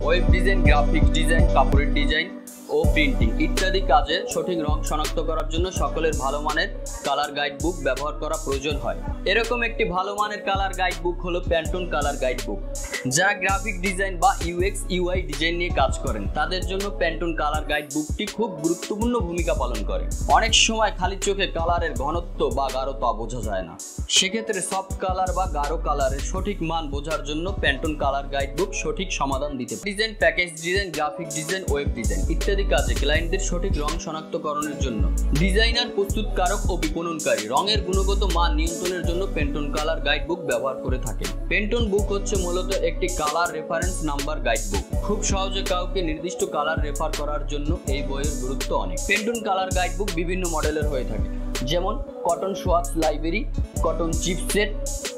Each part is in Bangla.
ওয়েব ডিজাইন, গ্রাফিক্স ডিজাইন, কাপড়ের ডিজাইন ও প্রিন্টিং ইত্যাদি কাজে সঠিক রং শনাক্ত করার জন্য সকলের ভালো মানের কালার গাইড বুক ব্যবহার করা প্রয়োজন হয়। এরকম একটি ভালো মানের কালার গাইড বুক হলো প্যান্টোন কালার গাইড বুক। যারা গ্রাফিক ডিজাইন বা ইউএক্স ইউআই ডিজাইন নিয়ে কাজ করেন তাদের জন্য প্যান্টোন কালার গাইড বুকটি খুব গুরুত্বপূর্ণ ভূমিকা পালন করে। অনেক সময় খালি চোখে কালারের ঘনত্ব বা গাঢ়তা বোঝা যায় না, সেক্ষেত্রে সফট কালার বা গাঢ় কালারের সঠিক মান বোঝার জন্য প্যান্টোন কালার গাইড বুক সঠিক সমাধান দিতে পারে। Design, package design, graphic design, web design ইত্যাদি কাজে ক্লায়েন্টদের সঠিক রং শনাক্তকরণের জন্য ডিজাইনার, প্রস্তুতকারক ও বিপণনকারী রঙের গুণগত মান নিয়ন্ত্রণের জন্য প্যান্টোন কালার গাইড বুক ব্যবহার করে থাকেন। প্যান্টোন বুক হচ্ছে মূলত একটি colour reference number guide book. খুব সহজে কাউকে নির্দিষ্ট কালার রেফার করার জন্য এই বইয়ের গুরুত্ব অনেক। প্যান্টোন কালার গাইড বুক বিভিন্ন মডেলের হয়ে থাকে, যেমন কটন সোয়াক্স library, cotton chipset,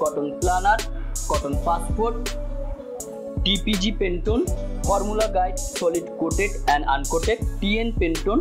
cotton planner, cotton passport, TPG Pantone, formula guide, solid coated and uncoated, TN Pantone,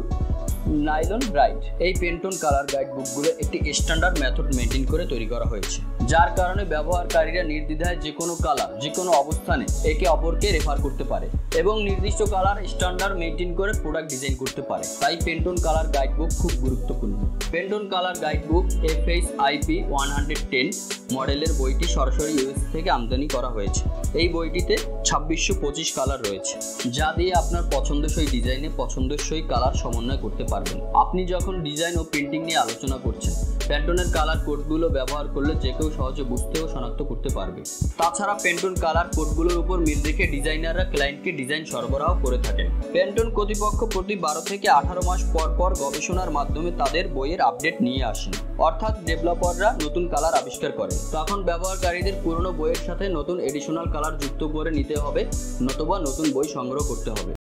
nylon bright. এই পেন্টোন কালার গাইড বুকগুলো একটি স্ট্যান্ডার্ড মেথড মেনটেন করে তৈরি করা হয়েছে, যার কারণে ব্যবহারকারীরা নির্দ্বিধায় যে কোনো কালার যে কোনো অবস্থানে একে অপরকে রেফার করতে পারে এবং নির্দিষ্ট কালার স্ট্যান্ডার্ড মেনটেন করে প্রোডাক্ট ডিজাইন করতে পারে। তাই পেন্টোন কালার গাইড বুক খুব গুরুত্বপূর্ণ। পেন্টোন কালার গাইড বুক FHIP 110 মডেলের বইটি সরাসরি ইউএস থেকে আমদানি করা হয়েছে। এই বইটিতে 2625 কালার রয়েছে, যা দিয়ে আপনার পছন্দসই ডিজাইনে পছন্দসই কালার সমন্বয় করতে পারবেন। আপনি যখন ডিজাইন ও প্রিন্টিং নিয়ে আলোচনা করছেন, প্যান্টোনের কালার কোডগুলো ব্যবহার করলে যে কেউ সহজে বুঝতে ও শনাক্ত করতে পারবে। তাছাড়া প্যান্টোন কালার কোডগুলোর উপর মিল রেখে ডিজাইনাররা ক্লায়েন্টকে ডিজাইন সরবরাহ করে থাকেন। প্যান্টোন কর্তৃপক্ষ প্রতি 12 থেকে 18 মাস পর পর গবেষণার মাধ্যমে তাদের বইয়ের আপডেট নিয়ে আসেন, অর্থাৎ ডেভেলপাররা নতুন কালার আবিষ্কার করেন। তখন ব্যবহারকারীদের পুরনো বইয়ের সাথে নতুন এডিশনাল কালার যুক্ত করে নিতে হবে, নতুবা নতুন বই সংগ্রহ করতে হবে।